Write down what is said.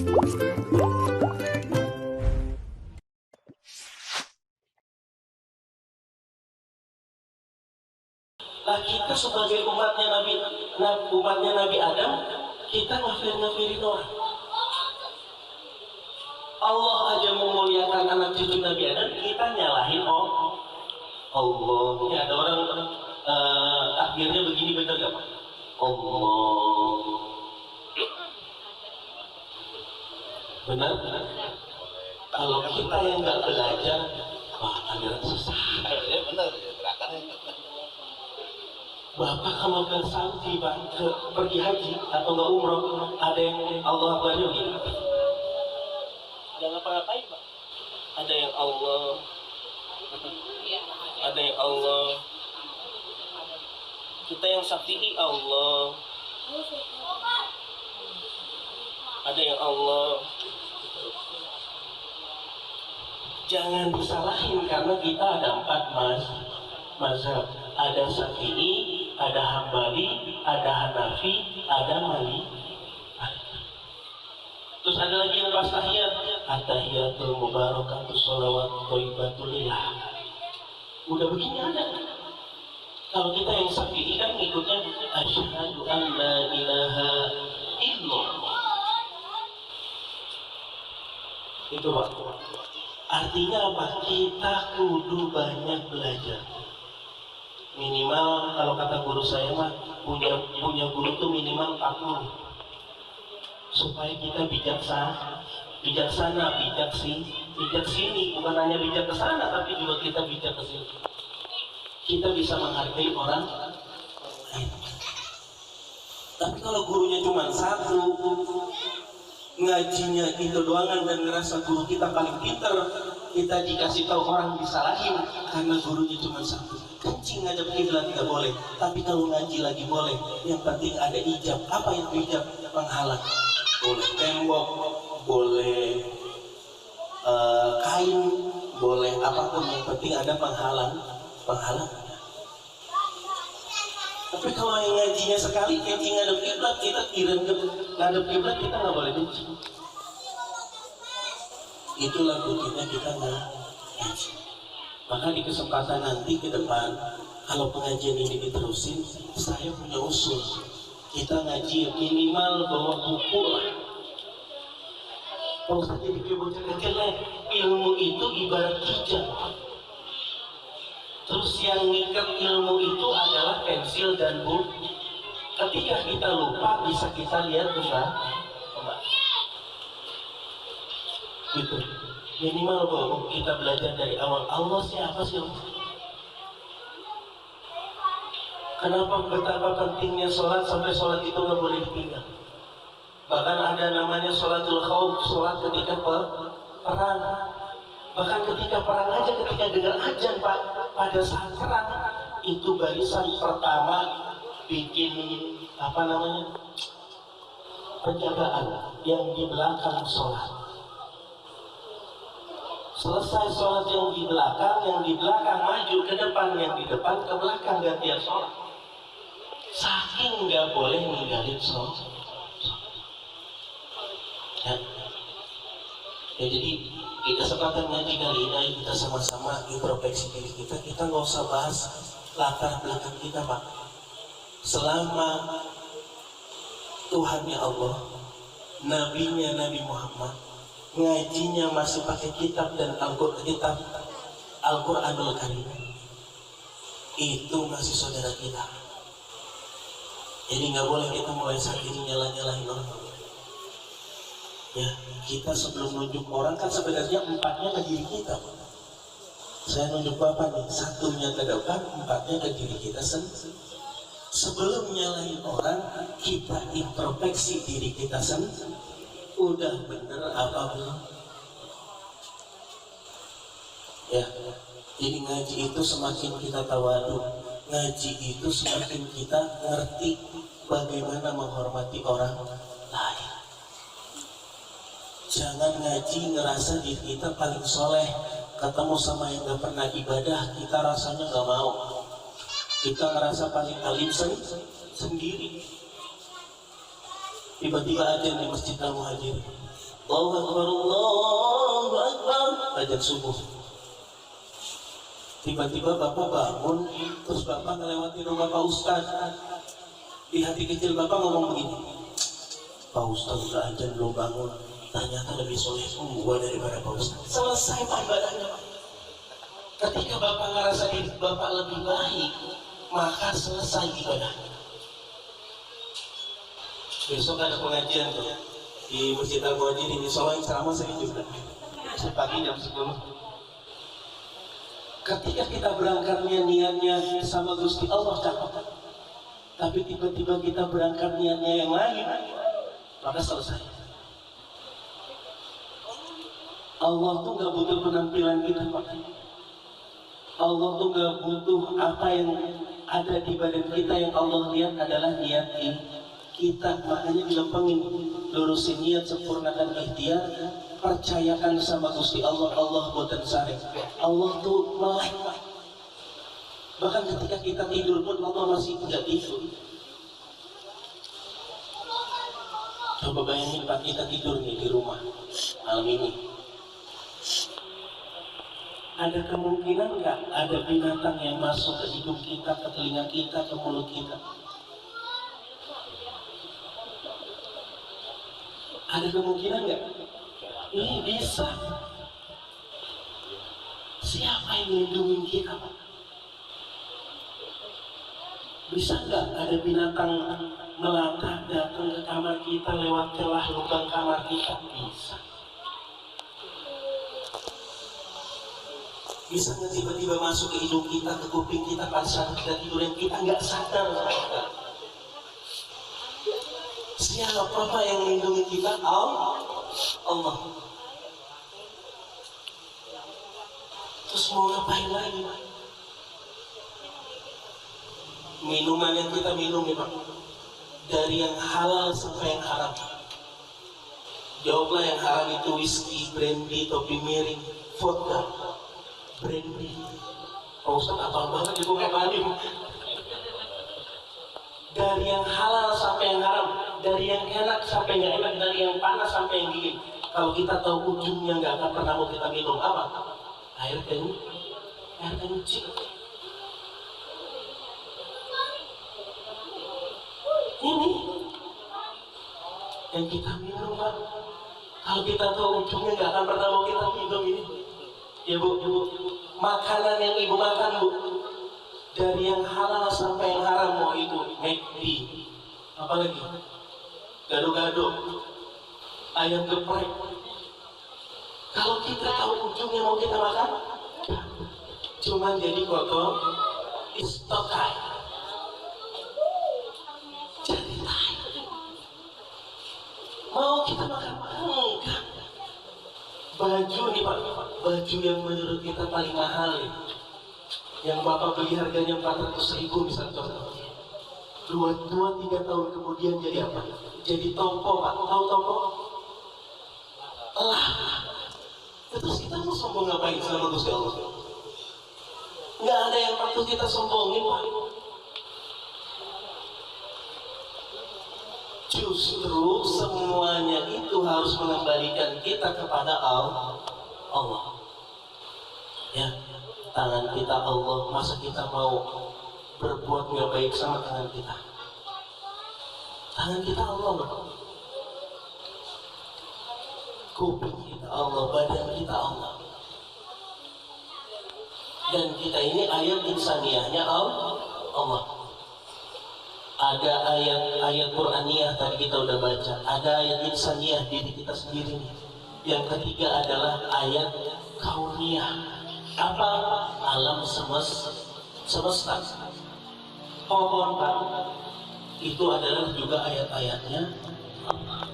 Nah, kita sebagai umatnya Nabi Adam, kita ngafirin orang. Allah aja memuliakan anak cucu Nabi Adam, kita nyalahin Allah. Ya, ada orang takbirnya begini, bener gak Pak? Allah. Benar? Kalau kita yang nggak belajar, wah agak susah. Ya benar, ya gerakannya. Bapak kalau ke Saudi, Pak, pergi haji atau nggak umroh, ada yang Allah Akbarnya gitu. Jangan ngapa-ngapain, Pak. Ada yang Allah, ada yang Allah. Kita yang Syafi'i Allah, ada yang Allah. Jangan disalahin karena kita ada 4 mazhab. Ada Syafi'i, ada Hambali, ada Hanafi, ada Maliki. Terus ada lagi yang pas tahiyat, at-tahiyatul mubarakatus sholawat thayyibatul lillah. Udah begini ada. Kalau kita yang Syafi'i kan ngikutnya asyhadu an la ilaha illallah. Itu Pak. Artinya apa? Kita kudu banyak belajar. Minimal kalau kata guru saya mah punya guru tuh minimal 40 supaya kita bijaksana, bijak sini, bukan hanya bijak ke sana tapi juga kita bijak ke sini. Kita bisa menghargai orang lain. Tapi kalau gurunya cuma 1, ngajinya itu doangan dan ngerasa guru kita paling pinter, kita dikasih tahu orang disalahin karena gurunya cuma 1. Kencing ngadep kiblat nggak boleh, tapi kalau ngaji lagi boleh. Yang penting ada ijab. Apa yang ijab? Penghalang. Boleh tembok, boleh kain, boleh apapun. Yang penting ada penghalang. Tapi kalau yang ngajinya sekali kencing ngadep kiblat, kita ngadep kiblat kita nggak boleh kencing. Itulah buktinya kita nggak ngaji. Maka di kesempatan nanti ke depan, kalau pengajian ini diterusin, saya punya usul. Kita ngaji minimal bawa buku lah. Kalau saja di bocah kecil, ilmu itu ibarat kijang. Terus yang ngikat ilmu itu adalah pensil dan buku. Ketika kita lupa, bisa kita lihat juga. Gitu. Minimal bahwa kita belajar dari awal. Allah siapa sih? Kenapa betapa pentingnya sholat sampai sholat itu nggak boleh ditinggal? Bahkan ada namanya sholatul khauf, sholat ketika perang. Bahkan ketika perang aja, ketika dengar azan Pak, pada saat perang itu barisan pertama bikin penjagaan yang di belakang sholat. Selesai sholat yang di belakang maju ke depan, yang di depan ke belakang, gantian sholat. Saking nggak boleh ninggalin sholat. Ya, jadi di kesempatan ngaji kali ini kita sama-sama introspeksi diri kita. Kita nggak usah bahas latar belakang kita Pak. Selama Tuhannya Allah, Nabinya Nabi Muhammad, ngajinya masih pakai kitab dan Al-Quranul Karim, itu masih saudara kita. Jadi nggak boleh kita mulai saat ini nyalahin orang. Ya, kita sebelum nunjuk orang kan sebenarnya 4-nya ke diri kita. Saya nunjuk Bapak nih, 1-nya ke depan, 4-nya ke diri kita sendiri. Sebelum nyalahin orang, kita introspeksi diri kita sendiri. Udah bener apa belum? Ya, jadi ngaji itu semakin kita tawadu, ngaji itu semakin kita ngerti bagaimana menghormati orang lain. Jangan ngaji ngerasa diri kita paling soleh, ketemu sama yang gak pernah ibadah, kita rasanya gak mau. Kita ngerasa paling alim sendiri. Tiba-tiba ada di Masjid Al-Muhajir, Allahu Akbar, Allahu Akbar, azan subuh. Tiba-tiba bapak bangun, terus bapak melewati rumah Pak Ustaz. Di hati kecil bapak ngomong begini, Pak Ustaz udah azan belum bangun, ternyata lebih soleh gua daripada Pak Ustaz. Selesai Pak ibadahnya Pak. Ketika bapak ngerasa diri bapak lebih baik, maka selesai ibadahnya. Besok ada pengajian tuh di Masjid Al-Muhajirin, insya Allah yang ceramah saya juga pagi jam 10. Ketika kita berangkatnya niatnya sama Gusti Allah cakep, tapi tiba-tiba kita berangkat niatnya yang lain, maka selesai. Allah tuh gak butuh penampilan kita Pak. Allah tuh gak butuh apa yang ada di badan kita, yang Allah lihat adalah niat kita. Makanya dilempengin, lurusin niat, sempurnakan ikhtiar, percayakan sama Gusti Allah. Allah boten sarek, Allah tuh melek. Bahkan ketika kita tidur pun Allah masih tidak tidur. Coba bayangin Pak, kita tidur nih di rumah malam ini, ada kemungkinan nggak ada binatang yang masuk ke hidung kita, ke telinga kita, ke mulut kita? Ada kemungkinan nggak? Ini bisa. Siapa yang melindungi kita Pak? Bisa nggak ada binatang melata datang ke kamar kita lewat celah lubang kamar kita? Bisa. Bisa nggak tiba-tiba masuk ke hidung kita, ke kuping kita pada saat kita tidur yang kita nggak sadar? Siapa Pak yang melindungi kita? Allah. Terus mau ngapain lagi Pak? Minuman yang kita minum nih Pak, dari yang halal sampai yang haram. Jawablah, yang haram itu whisky, brandy, topi miring, vodka, brandy. Pak Ustaz apal banget ibu ngapain? Dari yang halal sampai yang haram, dari yang enak sampai nggak enak, dari yang panas sampai yang dingin. Kalau kita tahu ujungnya nggak akan pernah mau kita minum apa? Air kencing. Ini yang kita minum Pak. Kalau kita tahu ujungnya nggak akan pernah mau kita minum ini. Ya Bu, makanan yang ibu makan Bu, dari yang halal sampai yang haram, mau itu McD, apalagi gado-gado, ayam geprek. Kalau kita tahu ujungnya mau kita makan, cuman jadi kotor, istokai, jadi tai. Mau kita makan enggak. Baju nih Pak, baju yang menurut kita paling mahal nih, yang Bapak beli harganya 400.000 misalnya, 2-3 tahun kemudian jadi apa? Jadi tompo Pak. Tahu tompo? Lah, terus kita mau sombong ngapain sama Gusti Allah? Nggak ada yang patut kita sombongin Pak. Justru semuanya itu harus mengembalikan kita kepada Allah. Ya, tangan kita Allah, masa kita mau berbuat nggak baik sama tangan kita? Tangan kita Allah loh. Kuping kita Allah, badan kita Allah. Dan kita ini ayat insaniyahnya Allah. Ada ayat Qur'aniyah tadi kita udah baca. Ada ayat insaniyah diri kita sendiri nih. Yang ketiga adalah ayat kauniyah. Apa? Alam semesta. Pohon Pak, itu adalah juga ayat-ayatnya Allah.